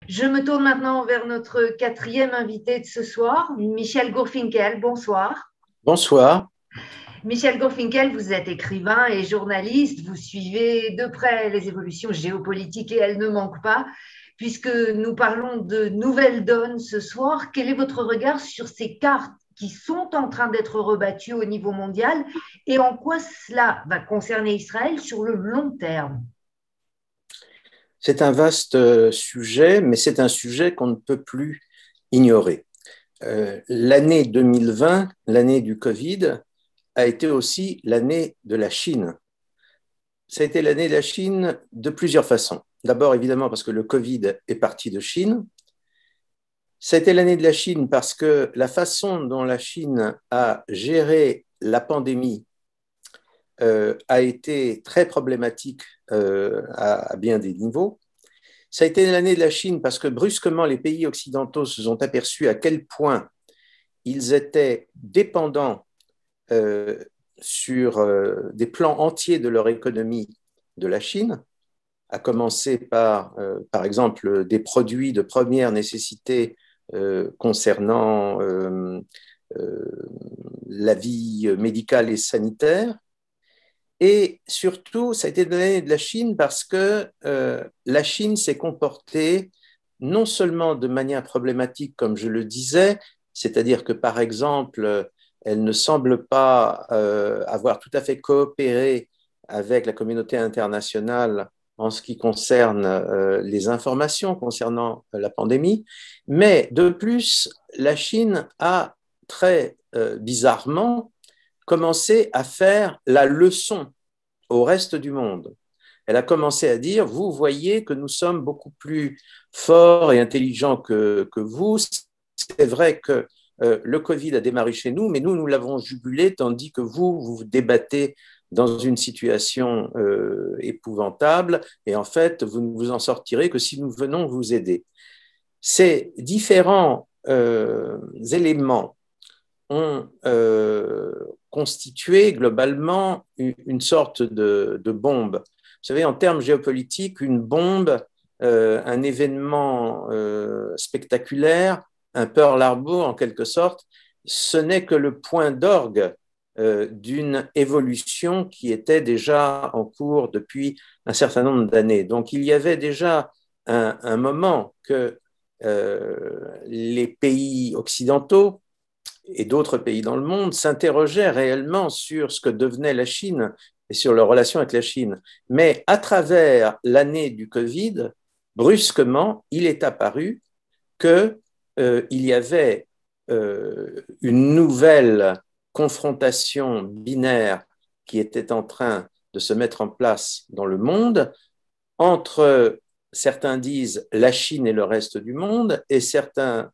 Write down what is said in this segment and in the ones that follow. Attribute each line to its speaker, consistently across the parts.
Speaker 1: Je me tourne maintenant vers notre quatrième invité de ce soir, Michel Gurfinkel. Bonsoir.
Speaker 2: Bonsoir.
Speaker 1: Michel Gurfinkel, vous êtes écrivain et journaliste. Vous suivez de près les évolutions géopolitiques et elles ne manquent pas. Puisque nous parlons de nouvelles donnes ce soir, quel est votre regard sur ces cartes qui sont en train d'être rebattues au niveau mondial et en quoi cela va concerner Israël sur le long terme?
Speaker 2: C'est un vaste sujet, mais c'est un sujet qu'on ne peut plus ignorer. L'année 2020, l'année du Covid, a été aussi l'année de la Chine. Ça a été l'année de la Chine de plusieurs façons. D'abord, évidemment, parce que le Covid est parti de Chine. Ça a été l'année de la Chine parce que la façon dont la Chine a géré la pandémie a été très problématique à bien des niveaux. Ça a été l'année de la Chine parce que brusquement, les pays occidentaux se sont aperçus à quel point ils étaient dépendants sur des plans entiers de leur économie de la Chine, à commencer par exemple, des produits de première nécessité concernant la vie médicale et sanitaire. Et surtout, ça a été l'année de la Chine parce que la Chine s'est comportée non seulement de manière problématique, comme je le disais, c'est-à-dire que, par exemple, elle ne semble pas avoir tout à fait coopéré avec la communauté internationale en ce qui concerne les informations concernant la pandémie, mais de plus, la Chine a très bizarrement commencé à faire la leçon au reste du monde. Elle a commencé à dire, vous voyez que nous sommes beaucoup plus forts et intelligents que vous. C'est vrai que le Covid a démarré chez nous, mais nous l'avons jugulé, tandis que vous vous débattez dans une situation épouvantable, et en fait, vous ne vous en sortirez que si nous venons vous aider. Ces différents éléments ont constitué globalement une sorte de bombe. Vous savez, en termes géopolitiques, une bombe, un événement spectaculaire, un Pearl Harbor en quelque sorte, ce n'est que le point d'orgue d'une évolution qui était déjà en cours depuis un certain nombre d'années. Donc il y avait déjà un moment que les pays occidentaux et d'autres pays dans le monde s'interrogeaient réellement sur ce que devenait la Chine et sur leur relation avec la Chine. Mais à travers l'année du Covid, brusquement, il est apparu qu'il y avait une nouvelle confrontation binaire qui était en train de se mettre en place dans le monde entre, certains disent, la Chine et le reste du monde, et certains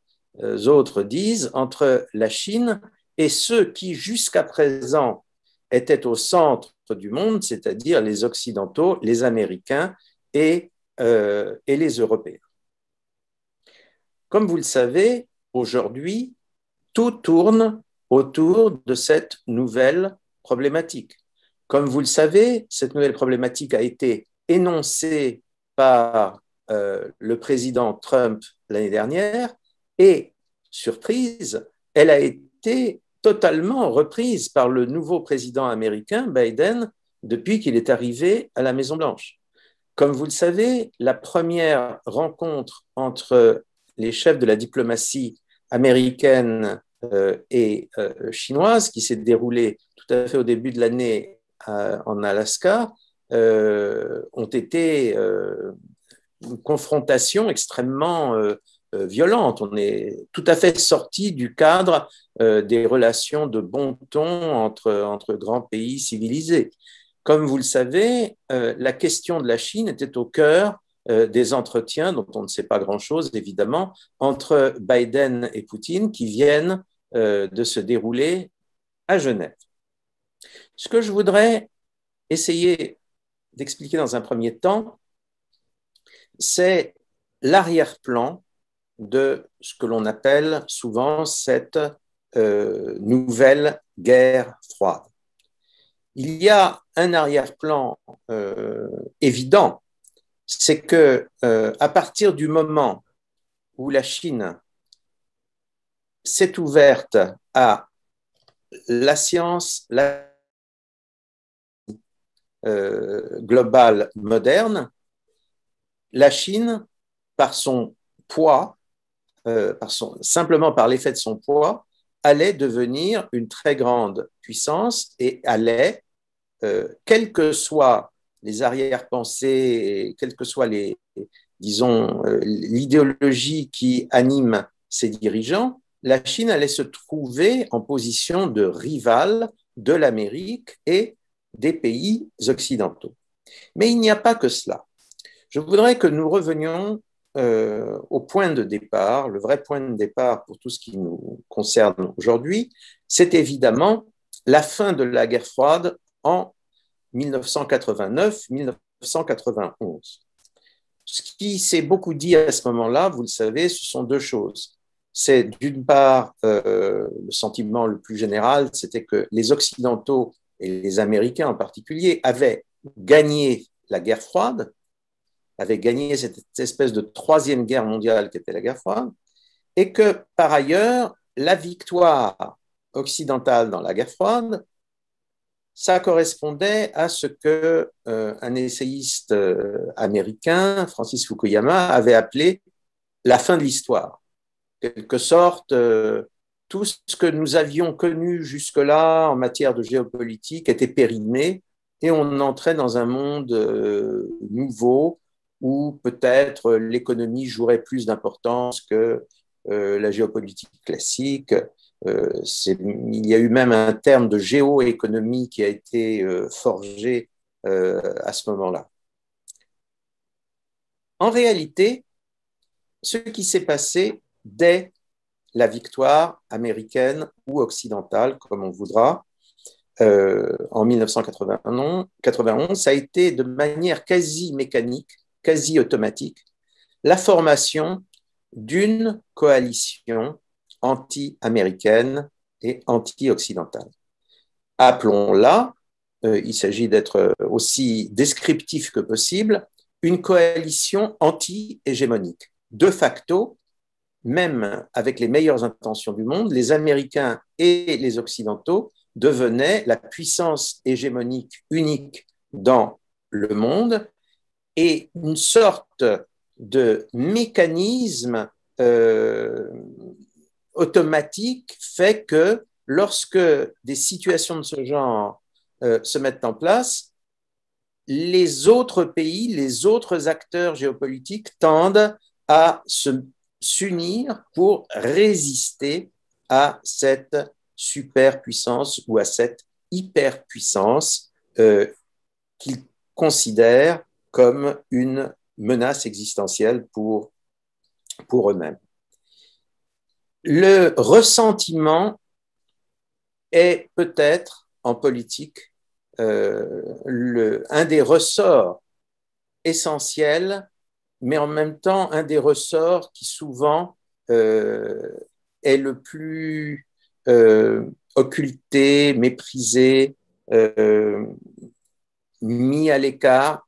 Speaker 2: autres disent entre la Chine et ceux qui jusqu'à présent étaient au centre du monde, c'est-à-dire les Occidentaux, les Américains et les Européens. Comme vous le savez, aujourd'hui, tout tourne autour de cette nouvelle problématique. Comme vous le savez, cette nouvelle problématique a été énoncée par le président Trump l'année dernière et, surprise, elle a été totalement reprise par le nouveau président américain, Biden, depuis qu'il est arrivé à la Maison-Blanche. Comme vous le savez, la première rencontre entre les chefs de la diplomatie américaine et chinoise, qui s'est déroulée tout à fait au début de l'année en Alaska, ont été une confrontation extrêmement violente. On est tout à fait sorti du cadre des relations de bon ton entre grands pays civilisés. Comme vous le savez, la question de la Chine était au cœur des entretiens, dont on ne sait pas grand-chose évidemment, entre Biden et Poutine qui viennent de se dérouler à Genève. Ce que je voudrais essayer d'expliquer dans un premier temps, c'est l'arrière-plan de ce que l'on appelle souvent cette nouvelle guerre froide. Il y a un arrière-plan évident, c'est que à partir du moment où la Chine s'est ouverte à la science globale moderne, la Chine, par son poids, simplement par l'effet de son poids, allait devenir une très grande puissance et allait, quelles que soient les arrière-pensées, quelle que soit disons, l'idéologie qui anime ses dirigeants, la Chine allait se trouver en position de rivale de l'Amérique et des pays occidentaux. Mais il n'y a pas que cela. Je voudrais que nous revenions au point de départ. Le vrai point de départ pour tout ce qui nous concerne aujourd'hui, c'est évidemment la fin de la guerre froide en 1989-1991. Ce qui s'est beaucoup dit à ce moment-là, vous le savez, ce sont deux choses. C'est d'une part, le sentiment le plus général, c'était que les Occidentaux et les Américains en particulier avaient gagné la guerre froide, avaient gagné cette espèce de troisième guerre mondiale qu'était la guerre froide, et que par ailleurs, la victoire occidentale dans la guerre froide, ça correspondait à ce qu'un essayiste américain, Francis Fukuyama, avait appelé la fin de l'histoire. En quelque sorte, tout ce que nous avions connu jusque-là en matière de géopolitique était périmé et on entrait dans un monde nouveau où peut-être l'économie jouerait plus d'importance que la géopolitique classique. Il y a eu même un terme de géoéconomie qui a été forgé à ce moment-là. En réalité, ce qui s'est passé dès la victoire américaine ou occidentale, comme on voudra, en 1991, ça a été de manière quasi mécanique, quasi automatique, la formation d'une coalition anti-américaine et anti-occidentale. Appelons-la, il s'agit d'être aussi descriptif que possible, une coalition anti-hégémonique. De facto, même avec les meilleures intentions du monde, les Américains et les Occidentaux devenaient la puissance hégémonique unique dans le monde et une sorte de mécanisme automatique fait que lorsque des situations de ce genre se mettent en place, les autres pays, les autres acteurs géopolitiques tendent à s'unir pour résister à cette superpuissance ou à cette hyperpuissance qu'ils considèrent comme une menace existentielle pour eux-mêmes. Le ressentiment est peut-être en politique un des ressorts essentiels, mais en même temps un des ressorts qui souvent est le plus occulté, méprisé, mis à l'écart.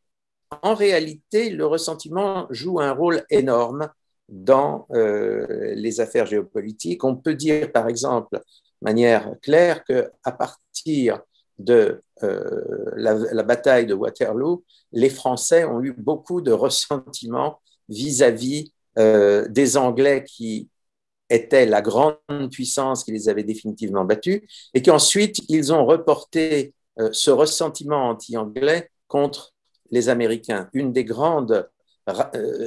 Speaker 2: En réalité, le ressentiment joue un rôle énorme dans les affaires géopolitiques. On peut dire, par exemple, de manière claire, qu'à partir de la bataille de Waterloo, les Français ont eu beaucoup de ressentiment vis-à-vis des Anglais qui étaient la grande puissance qui les avait définitivement battus et qu'ensuite, ils ont reporté ce ressentiment anti-anglais contre les Américains. Une des grandes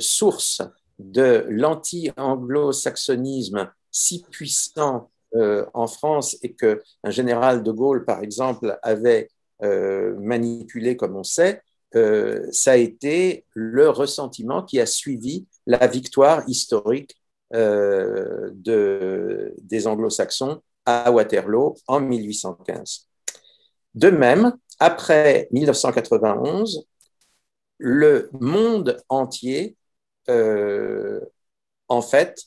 Speaker 2: sources de l'anti-anglo-saxonisme si puissant en France et qu'un général de Gaulle, par exemple, avait manipulé, comme on sait, ça a été le ressentiment qui a suivi la victoire historique des anglo-saxons à Waterloo en 1815. De même, après 1991, le monde entier, en fait,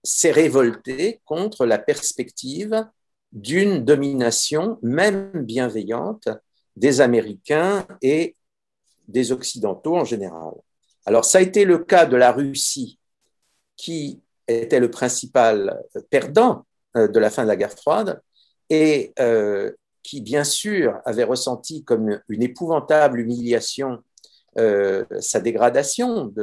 Speaker 2: s'est révolté contre la perspective d'une domination, même bienveillante, des Américains et des Occidentaux en général. Alors, ça a été le cas de la Russie qui était le principal perdant de la fin de la guerre froide et qui, bien sûr, avait ressenti comme une épouvantable humiliation sa dégradation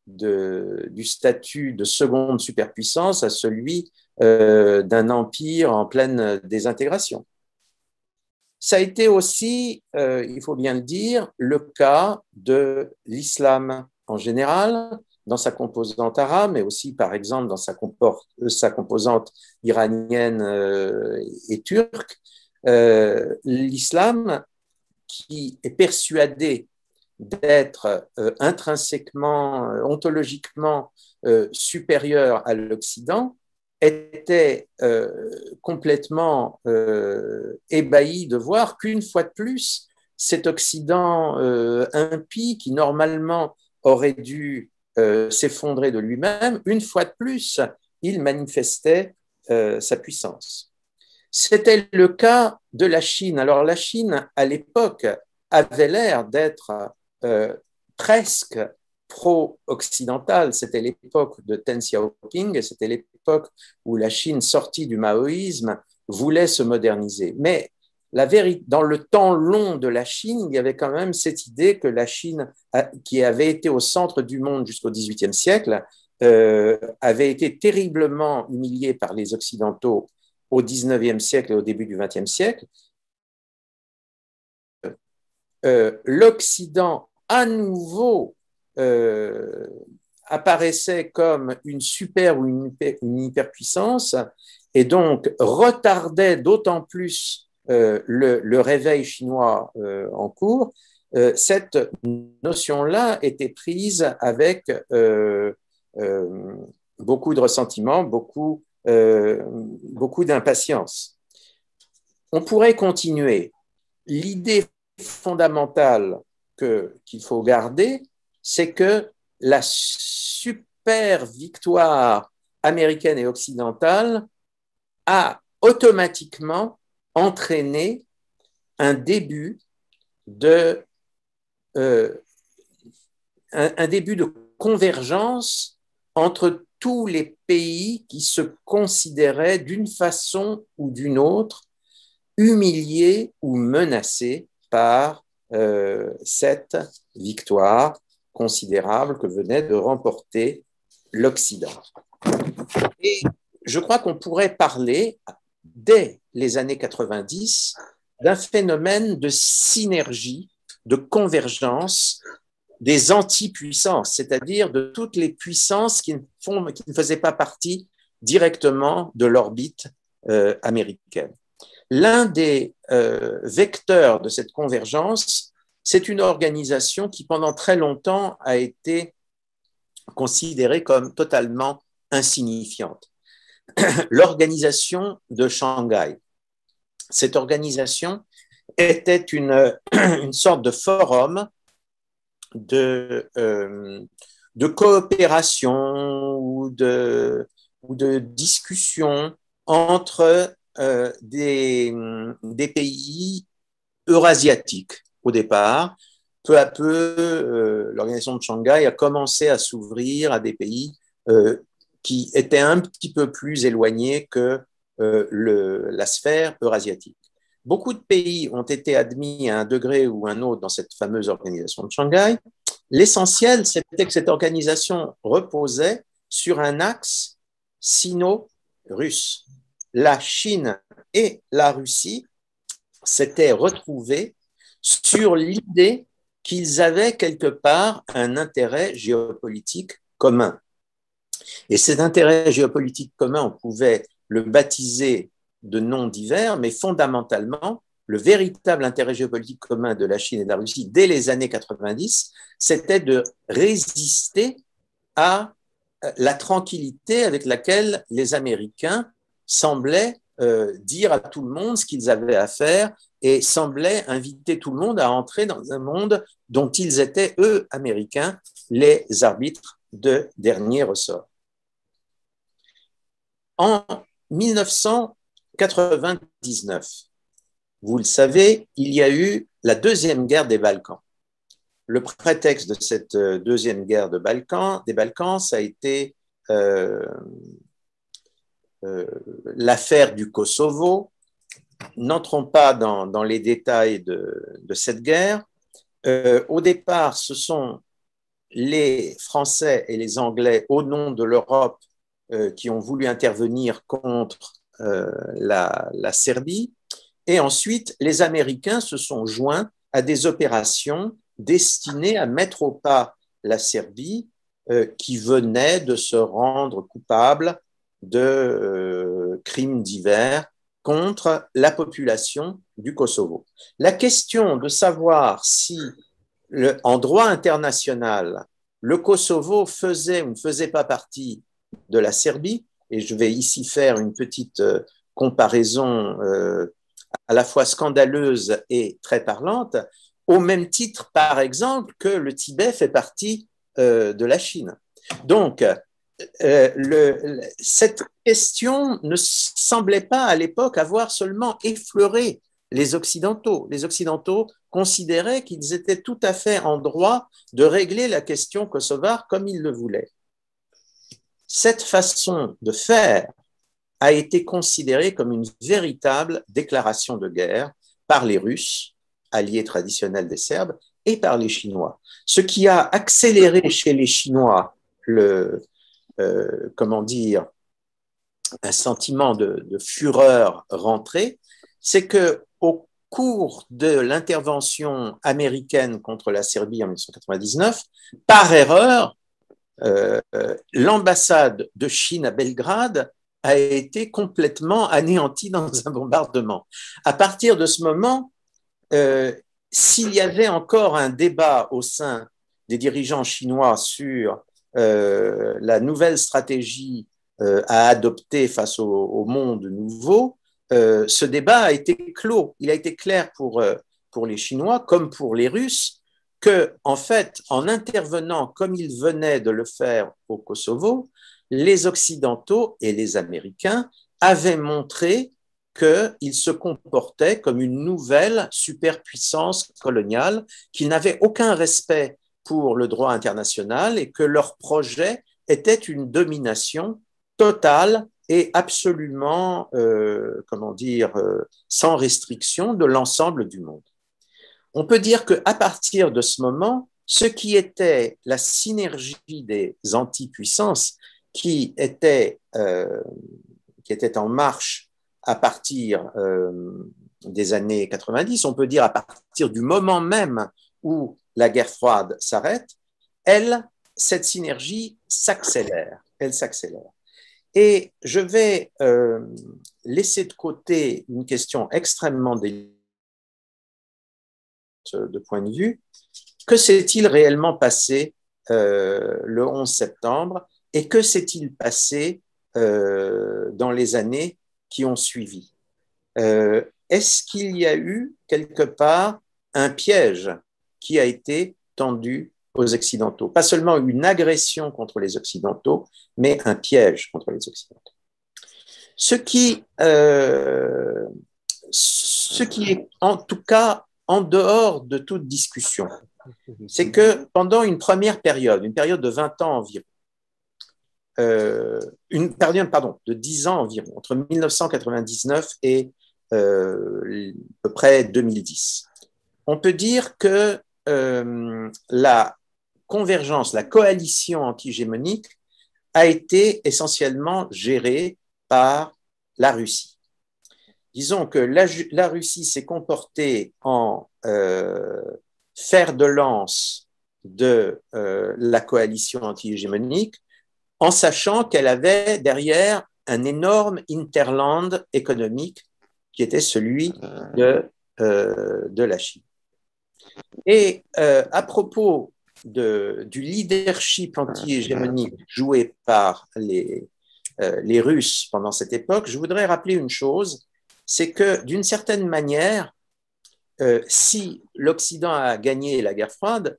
Speaker 2: du statut de seconde superpuissance à celui d'un empire en pleine désintégration. Ça a été aussi, il faut bien le dire, le cas de l'islam en général, dans sa composante arabe, mais aussi, par exemple, dans sa composante iranienne et turque. L'islam, qui est persuadé d'être intrinsèquement, ontologiquement supérieur à l'Occident, était complètement ébahi de voir qu'une fois de plus, cet Occident impie, qui normalement aurait dû s'effondrer de lui-même, une fois de plus, il manifestait sa puissance. C'était le cas de la Chine. Alors la Chine, à l'époque, avait l'air d'être presque pro-occidentale. C'était l'époque de Deng Xiaoping et c'était l'époque où la Chine, sortie du maoïsme, voulait se moderniser. Mais dans le temps long de la Chine, il y avait quand même cette idée que la Chine, qui avait été au centre du monde jusqu'au XVIIIe siècle, avait été terriblement humiliée par les Occidentaux au XIXe siècle et au début du XXe siècle. L'Occident, à nouveau, apparaissait comme une super ou une hyperpuissance et donc retardait d'autant plus le réveil chinois en cours. Cette notion-là était prise avec beaucoup de ressentiment, beaucoup d'impatience. On pourrait continuer. L'idée fondamentale qu'il faut garder, c'est que la super victoire américaine et occidentale a automatiquement entraîné un début de convergence entre tous les pays qui se considéraient d'une façon ou d'une autre humiliés ou menacés par cette victoire considérable que venait de remporter l'Occident. Et je crois qu'on pourrait parler, dès les années 90, d'un phénomène de synergie, de convergence des antipuissances, c'est-à-dire de toutes les puissances qui ne faisaient pas partie directement de l'orbite américaine. L'un des vecteurs de cette convergence, c'est une organisation qui pendant très longtemps a été considérée comme totalement insignifiante. L'organisation de Shanghai. Cette organisation était une sorte de forum de coopération ou de discussion entre des pays eurasiatiques au départ. Peu à peu, l'organisation de Shanghai a commencé à s'ouvrir à des pays qui étaient un petit peu plus éloignés que la sphère eurasiatique. Beaucoup de pays ont été admis à un degré ou un autre dans cette fameuse organisation de Shanghai. L'essentiel, c'était que cette organisation reposait sur un axe sino-russe. La Chine et la Russie s'étaient retrouvés sur l'idée qu'ils avaient quelque part un intérêt géopolitique commun. Et cet intérêt géopolitique commun, on pouvait le baptiser de noms divers, mais fondamentalement, le véritable intérêt géopolitique commun de la Chine et de la Russie dès les années 90, c'était de résister à la tranquillité avec laquelle les Américains semblaient dire à tout le monde ce qu'ils avaient à faire et semblaient inviter tout le monde à entrer dans un monde dont ils étaient, eux, Américains, les arbitres de dernier ressort. En 1999, vous le savez, il y a eu la deuxième guerre des Balkans. Le prétexte de cette deuxième guerre des Balkans, ça a été euh, l'affaire du Kosovo. N'entrons pas dans les détails de cette guerre. Au départ, ce sont les Français et les Anglais, au nom de l'Europe, qui ont voulu intervenir contre la Serbie. Et ensuite, les Américains se sont joints à des opérations destinées à mettre au pas la Serbie, qui venait de se rendre coupable de crimes divers contre la population du Kosovo. La question de savoir si, en droit international, le Kosovo faisait ou ne faisait pas partie de la Serbie, et je vais ici faire une petite comparaison à la fois scandaleuse et très parlante, au même titre, par exemple, que le Tibet fait partie de la Chine. Donc, cette question ne semblait pas à l'époque avoir seulement effleuré les Occidentaux. Les Occidentaux considéraient qu'ils étaient tout à fait en droit de régler la question kosovare comme ils le voulaient. Cette façon de faire a été considérée comme une véritable déclaration de guerre par les Russes, alliés traditionnels des Serbes, et par les Chinois. Ce qui a accéléré chez les Chinois un sentiment de fureur rentrée, c'est qu'au cours de l'intervention américaine contre la Serbie en 1999, par erreur, l'ambassade de Chine à Belgrade a été complètement anéantie dans un bombardement. À partir de ce moment, s'il y avait encore un débat au sein des dirigeants chinois sur la nouvelle stratégie à adopter face au monde nouveau, ce débat a été clos. Il a été clair pour les Chinois comme pour les Russes que, en fait, en intervenant comme ils venaient de le faire au Kosovo, les Occidentaux et les Américains avaient montré qu'ils se comportaient comme une nouvelle superpuissance coloniale, qu'ils n'avaient aucun respect pour le droit international et que leur projet était une domination totale et absolument, sans restriction de l'ensemble du monde. On peut dire qu'à partir de ce moment, ce qui était la synergie des antipuissances qui était en marche à partir des années 90, on peut dire à partir du moment même où la guerre froide s'arrête, cette synergie s'accélère. Elle s'accélère. Et je vais laisser de côté une question extrêmement délicate de point de vue. Que s'est-il réellement passé le 11 septembre et que s'est-il passé dans les années qui ont suivi? Est-ce qu'il y a eu quelque part un piège qui a été tendu aux Occidentaux? Pas seulement une agression contre les Occidentaux, mais un piège contre les Occidentaux. Ce qui est en tout cas en dehors de toute discussion, c'est que pendant une première période, une période de 20 ans environ, une période, de 10 ans environ, entre 1999 et à peu près 2010, on peut dire que la convergence, la coalition anti-hégémonique a été essentiellement gérée par la Russie. Disons que la Russie s'est comportée en fer de lance de la coalition anti-hégémonique, en sachant qu'elle avait derrière un énorme hinterland économique qui était celui de la Chine. Et à propos du leadership anti-hégémonique joué par les Russes pendant cette époque, je voudrais rappeler une chose, c'est que d'une certaine manière, si l'Occident a gagné la guerre froide,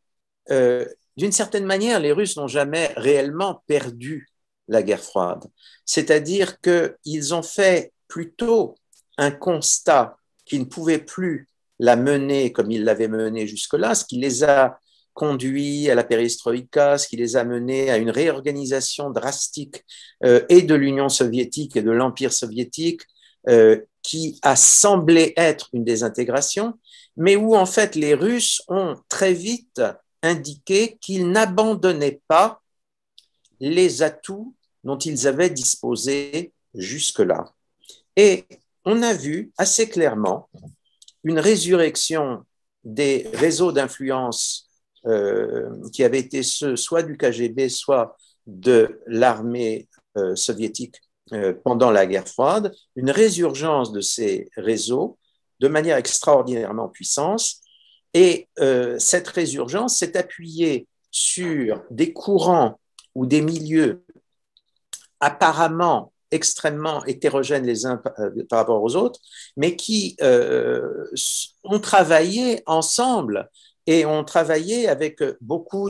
Speaker 2: d'une certaine manière, les Russes n'ont jamais réellement perdu la guerre froide. C'est-à-dire qu'ils ont fait plutôt un constat qu'ils ne pouvaient plus la mener comme ils l'avaient menée jusque-là, ce qui les a conduit à la perestroïka, ce qui les a menés à une réorganisation drastique et de l'Union soviétique et de l'Empire soviétique, qui a semblé être une désintégration, mais où en fait les Russes ont très vite indiqué qu'ils n'abandonnaient pas les atouts dont ils avaient disposé jusque-là. Et on a vu assez clairement une résurrection des réseaux d'influence qui avaient été ceux soit du KGB, soit de l'armée soviétique pendant la guerre froide, une résurgence de ces réseaux de manière extraordinairement puissante. Et cette résurgence s'est appuyée sur des courants ou des milieux apparemment extrêmement hétérogènes les uns par rapport aux autres, mais qui ont travaillé ensemble et ont travaillé avec beaucoup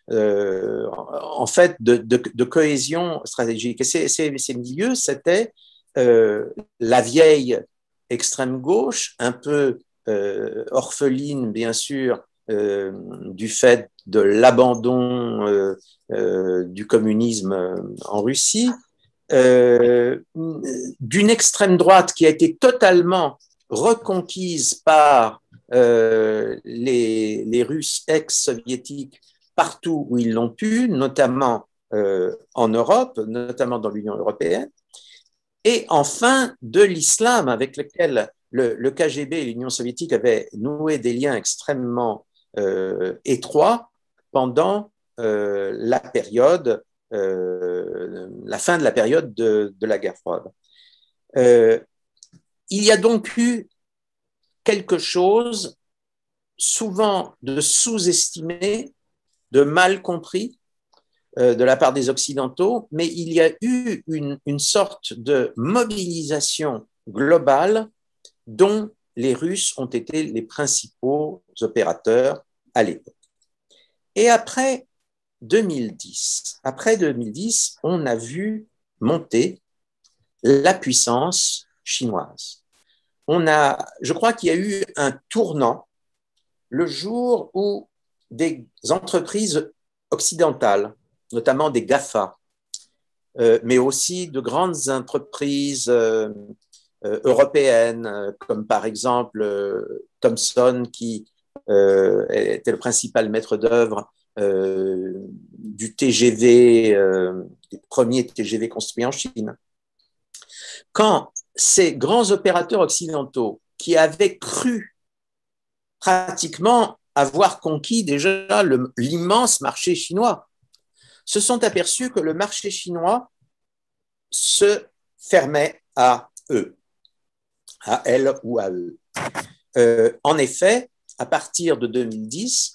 Speaker 2: en fait, de cohésion stratégique. Et ces milieux, c'était la vieille extrême gauche, un peu orpheline, bien sûr, du fait de l'abandon du communisme en Russie, d'une extrême droite qui a été totalement reconquise par les Russes ex-soviétiques partout où ils l'ont pu, notamment en Europe, notamment dans l'Union européenne, et enfin de l'islam avec lequel le KGB et l'Union soviétique avaient noué des liens extrêmement étroits pendant la période, la fin de la période de la guerre froide. Il y a donc eu quelque chose souvent de sous-estimé, de mal compris de la part des Occidentaux, mais il y a eu une sorte de mobilisation globale dont les Russes ont été les principaux opérateurs à l'époque. Et après 2010, on a vu monter la puissance chinoise. Je crois qu'il y a eu un tournant le jour où des entreprises occidentales, notamment des GAFA, mais aussi de grandes entreprises européennes, comme par exemple Thomson, qui était le principal maître d'œuvre du TGV, des premiers TGV construits en Chine. Quand ces grands opérateurs occidentaux qui avaient cru pratiquement avoir conquis déjà l'immense marché chinois, se sont aperçus que le marché chinois se fermait à eux, à elles ou à eux. En effet, à partir de 2010,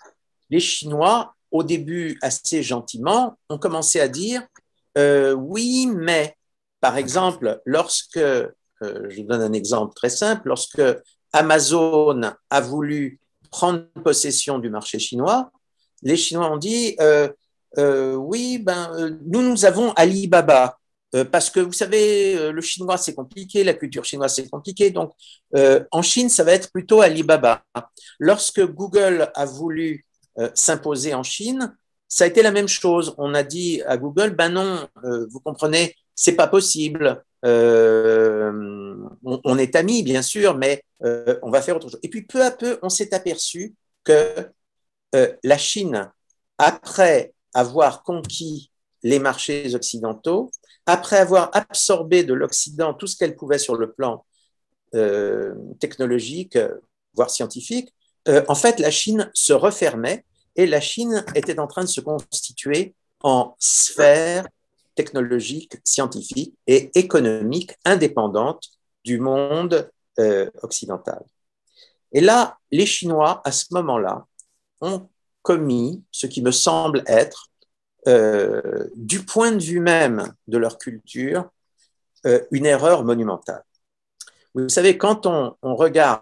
Speaker 2: les Chinois, au début assez gentiment, ont commencé à dire oui, mais par exemple, lorsque, je donne un exemple très simple, lorsque Amazon a voulu prendre possession du marché chinois, les Chinois ont dit oui, nous avons Alibaba. Parce que vous savez, le chinois c'est compliqué, la culture chinoise c'est compliqué, donc en Chine ça va être plutôt Alibaba. Lorsque Google a voulu s'imposer en Chine, ça a été la même chose. On a dit à Google, ben non, vous comprenez, c'est pas possible. On est amis bien sûr, mais on va faire autre chose. Et puis peu à peu, on s'est aperçu que la Chine, après avoir conquis les marchés occidentaux, après avoir absorbé de l'Occident tout ce qu'elle pouvait sur le plan technologique, voire scientifique, en fait, la Chine se refermait et la Chine était en train de se constituer en sphère technologique, scientifique et économique indépendante du monde occidental. Et là, les Chinois, à ce moment-là, ont commis ce qui me semble être du point de vue même de leur culture, une erreur monumentale. Vous savez, quand on regarde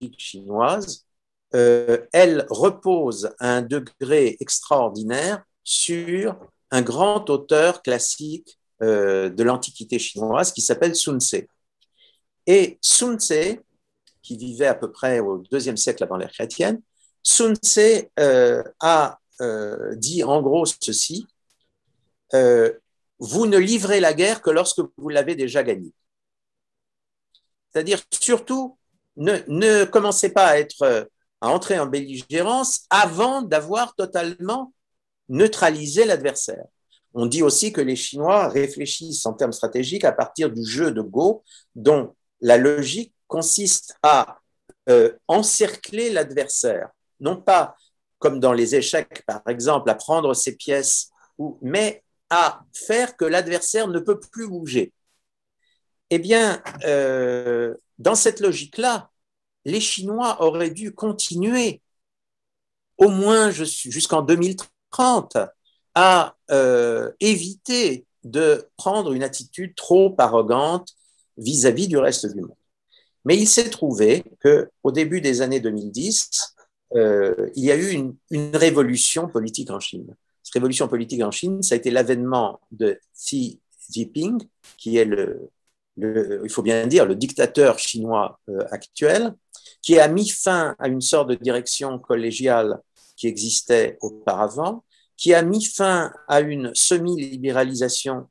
Speaker 2: la chinoise, elle repose à un degré extraordinaire sur un grand auteur classique de l'Antiquité chinoise qui s'appelle Sun Tse. Et Sun Tse, qui vivait à peu près au IIe siècle avant l'ère chrétienne, Sun Tse a dit en gros ceci, vous ne livrez la guerre que lorsque vous l'avez déjà gagnée. C'est-à-dire, surtout, ne commencez pas à entrer en belligérance avant d'avoir totalement neutralisé l'adversaire. On dit aussi que les Chinois réfléchissent en termes stratégiques à partir du jeu de Go, dont la logique consiste à encercler l'adversaire, non pas comme dans les échecs, par exemple, à prendre ses pièces, mais à faire que l'adversaire ne peut plus bouger. Eh bien, dans cette logique-là, les Chinois auraient dû continuer au moins jusqu'en 2030 à éviter de prendre une attitude trop arrogante vis-à-vis du reste du monde. Mais il s'est trouvé qu'au début des années 2010, il y a eu une révolution politique en Chine. Cette révolution politique en Chine, ça a été l'avènement de Xi Jinping, qui est il faut bien dire, le dictateur chinois actuel, qui a mis fin à une sorte de direction collégiale qui existait auparavant, qui a mis fin à une semi-libéralisation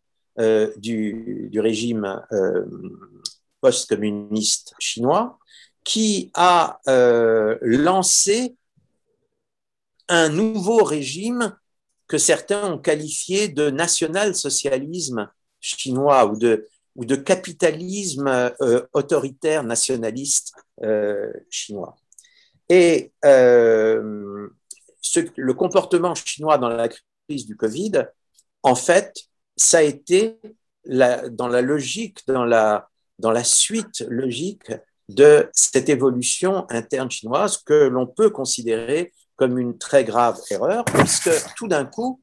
Speaker 2: du régime post-communiste chinois, qui a lancé un nouveau régime que certains ont qualifié de national-socialisme chinois ou de capitalisme autoritaire nationaliste chinois. Et le comportement chinois dans la crise du Covid, en fait, ça a été dans la logique, dans la suite logique de cette évolution interne chinoise que l'on peut considérer comme une très grave erreur, puisque tout d'un coup,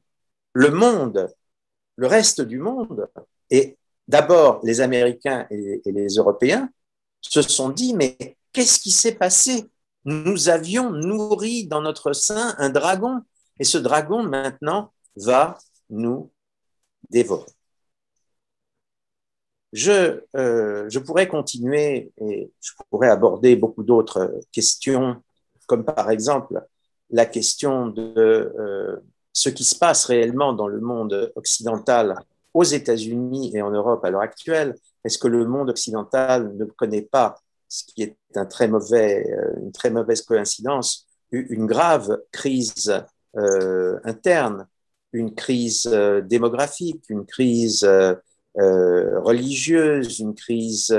Speaker 2: le reste du monde, et d'abord les Américains et les Européens, se sont dit, mais qu'est-ce qui s'est passé? Nous avions nourri dans notre sein un dragon, et ce dragon maintenant va nous dévorer. Je pourrais continuer et je pourrais aborder beaucoup d'autres questions, comme par exemple la question de ce qui se passe réellement dans le monde occidental aux États-Unis et en Europe à l'heure actuelle. Est-ce que le monde occidental ne connaît pas, ce qui est une très mauvaise coïncidence, une grave crise interne, une crise démographique, une crise religieuse, une crise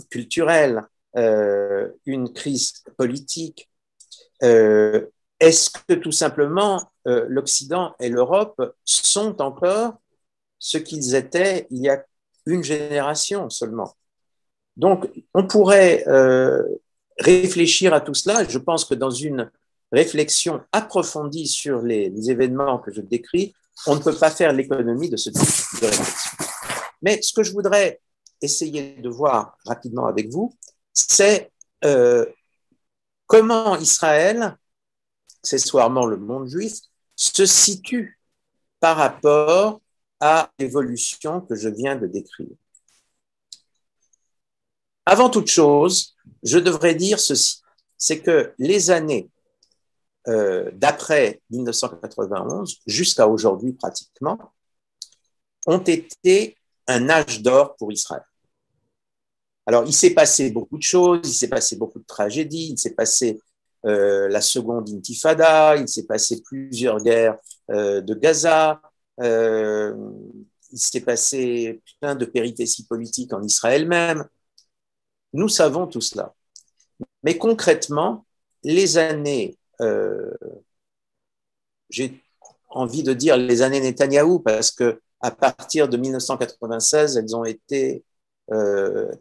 Speaker 2: culturelle, une crise politique. Est-ce que tout simplement l'Occident et l'Europe sont encore ce qu'ils étaient il y a une génération seulement? Donc, on pourrait réfléchir à tout cela. Je pense que dans une réflexion approfondie sur les événements que je décris, on ne peut pas faire l'économie de ce type de réflexion. Mais ce que je voudrais essayer de voir rapidement avec vous, c'est comment Israël, accessoirement le monde juif, se situe par rapport à l'évolution que je viens de décrire. Avant toute chose, je devrais dire ceci, c'est que les années d'après 1991 jusqu'à aujourd'hui pratiquement ont été un âge d'or pour Israël. Alors, il s'est passé beaucoup de choses, il s'est passé beaucoup de tragédies, il s'est passé la seconde intifada, il s'est passé plusieurs guerres de Gaza, il s'est passé plein de péripéties politiques en Israël même. Nous savons tout cela. Mais concrètement, les années, j'ai envie de dire les années Netanyahou, parce qu'à partir de 1996, elles ont été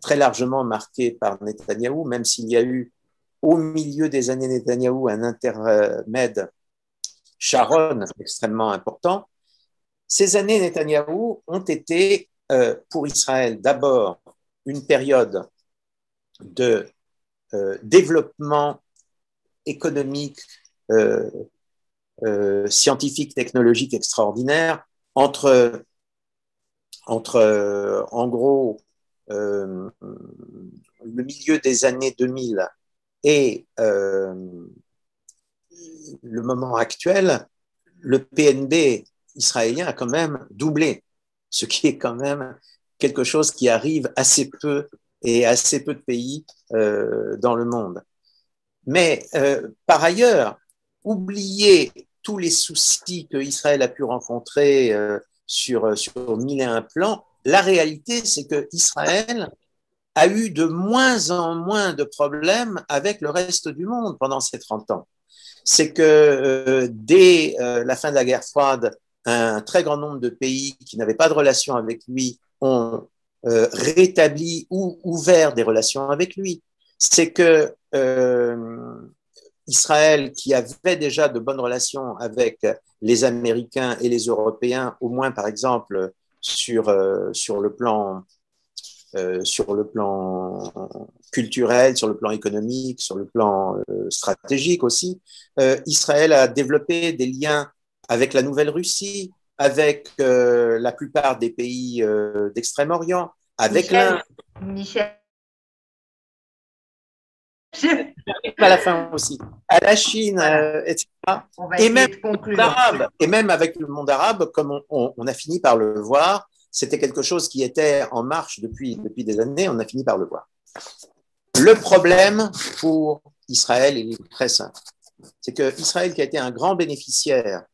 Speaker 2: très largement marquées par Netanyahou, même s'il y a eu au milieu des années Netanyahou un intermède Sharon extrêmement important. Ces années Netanyahou ont été pour Israël d'abord une période de développement économique, scientifique, technologique extraordinaire entre en gros le milieu des années 2000 et le moment actuel, le PNB israélien a quand même doublé, ce qui est quand même quelque chose qui arrive assez peu et assez peu de pays dans le monde. Mais par ailleurs, oublier tous les soucis que Israël a pu rencontrer sur mille et un plans, la réalité, c'est que Israël a eu de moins en moins de problèmes avec le reste du monde pendant ces 30 ans. C'est que dès la fin de la guerre froide, un très grand nombre de pays qui n'avaient pas de relation avec lui ont rétabli ou ouvert des relations avec lui. C'est que Israël, qui avait déjà de bonnes relations avec les Américains et les Européens, au moins par exemple sur le plan culturel, sur le plan économique, sur le plan stratégique aussi, Israël a développé des liens avec la Nouvelle-Russie, avec la plupart des pays d'Extrême-Orient, avec l'Inde.
Speaker 1: Michel,
Speaker 2: à la fin aussi, à la Chine, voilà. Etc.
Speaker 1: On va essayer de conclure.
Speaker 2: Et même avec le monde arabe, comme on a fini par le voir, c'était quelque chose qui était en marche depuis des années, on a fini par le voir. Le problème pour Israël est très simple. C'est que Israël, qui a été un grand bénéficiaire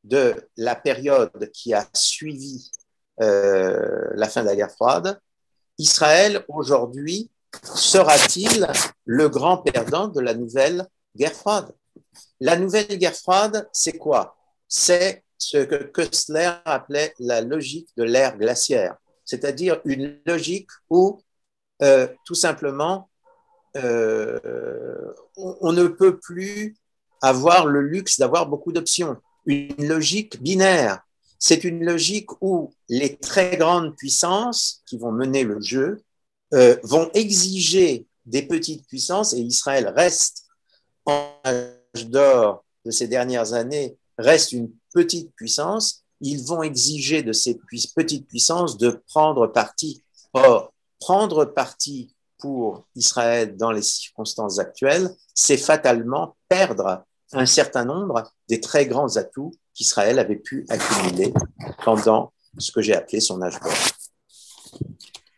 Speaker 2: de la période qui a suivi la fin de la guerre froide, Israël, aujourd'hui, sera-t-il le grand perdant de la nouvelle guerre froide? La nouvelle guerre froide, c'est quoi? C'est ce que Koestler appelait la logique de l'ère glaciaire, c'est-à-dire une logique où, tout simplement, on ne peut plus avoir le luxe d'avoir beaucoup d'options. Une logique binaire. C'est une logique où les très grandes puissances qui vont mener le jeu vont exiger des petites puissances, et Israël reste, en âge d'or de ces dernières années, reste une petite puissance. Ils vont exiger de ces petites puissances de prendre parti. Or, prendre parti pour Israël dans les circonstances actuelles, c'est fatalement perdre un certain nombre des très grands atouts qu'Israël avait pu accumuler pendant ce que j'ai appelé son âge d'or.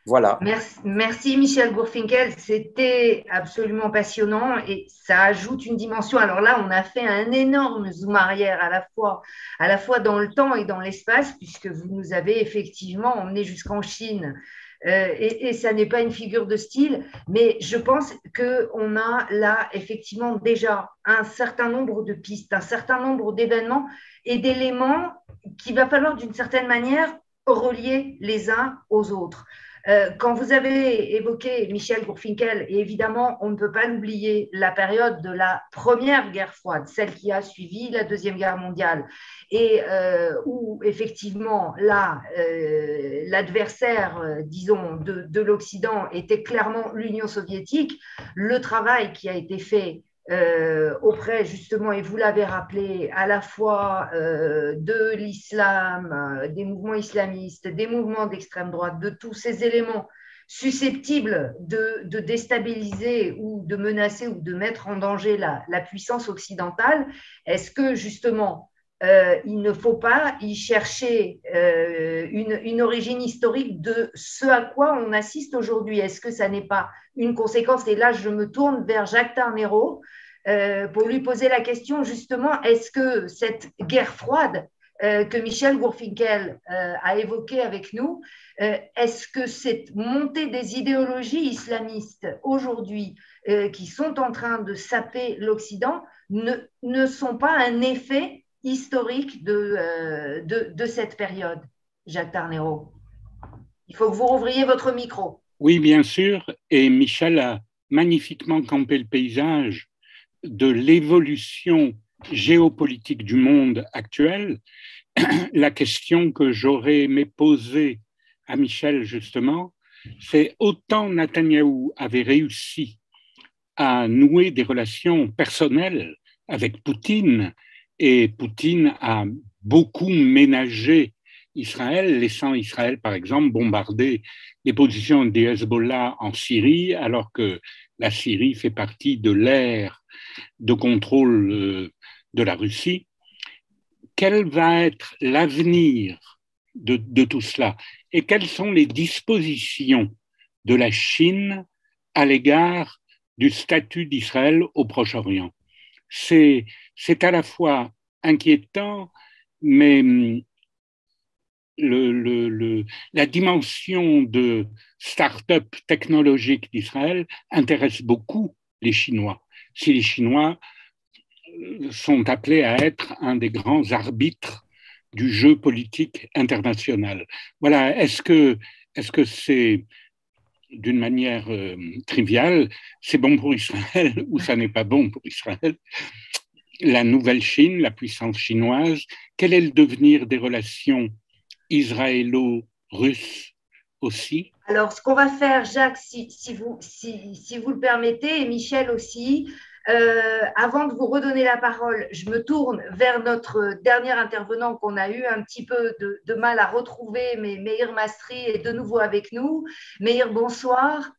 Speaker 2: Voilà.
Speaker 1: Merci Michel Gurfinkel, c'était absolument passionnant et ça ajoute une dimension. Alors là, on a fait un énorme zoom arrière à la fois dans le temps et dans l'espace, puisque vous nous avez effectivement emmené jusqu'en Chine. Et ça n'est pas une figure de style, mais je pense qu'on a là effectivement déjà un certain nombre de pistes, un certain nombre d'événements et d'éléments qu'il va falloir d'une certaine manière relier les uns aux autres. Quand vous avez évoqué Michel Gurfinkel, et évidemment, on ne peut pas l'oublier, la période de la première guerre froide, celle qui a suivi la Deuxième Guerre mondiale, et où effectivement, là, l'adversaire, disons, de l'Occident était clairement l'Union soviétique, le travail qui a été fait auprès justement, et vous l'avez rappelé, à la fois de l'islam, des mouvements islamistes, des mouvements d'extrême droite, de tous ces éléments susceptibles de déstabiliser ou de menacer ou de mettre en danger la puissance occidentale, est-ce que justement il ne faut pas y chercher une origine historique de ce à quoi on assiste aujourd'hui? Est-ce que ça n'est pas une conséquence? Et là, je me tourne vers Jacques Tarnero pour lui poser la question justement, est-ce que cette guerre froide que Michel Gurfinkel a évoquée avec nous, est-ce que cette montée des idéologies islamistes aujourd'hui qui sont en train de saper l'Occident ne sont pas un effet historique de cette période, Jacques Tarnero? Il faut que vous rouvriez votre micro.
Speaker 3: Oui, bien sûr, et Michel a magnifiquement campé le paysage de l'évolution géopolitique du monde actuel. La question que j'aurais aimé poser à Michel, justement, c'est autant Netanyahou avait réussi à nouer des relations personnelles avec Poutine, et Poutine a beaucoup ménagé Israël, laissant Israël, par exemple, bombarder les positions des Hezbollah en Syrie, alors que la Syrie fait partie de l'ère de contrôle de la Russie. Quel va être l'avenir de tout cela et quelles sont les dispositions de la Chine à l'égard du statut d'Israël au Proche-Orient? C'est à la fois inquiétant, mais la dimension de start-up technologique d'Israël intéresse beaucoup les Chinois. Si les Chinois sont appelés à être un des grands arbitres du jeu politique international. Voilà, est-ce que c'est, d'une manière triviale, c'est bon pour Israël ou ça n'est pas bon pour Israël? La nouvelle Chine, la puissance chinoise, quel est le devenir des relations israélo-russes aussi?
Speaker 1: Alors, ce qu'on va faire, Jacques, si vous le permettez, et Michel aussi, avant de vous redonner la parole, je me tourne vers notre dernier intervenant qu'on a eu un petit peu de mal à retrouver, mais Meir Mastri est de nouveau avec nous. Meir, bonsoir.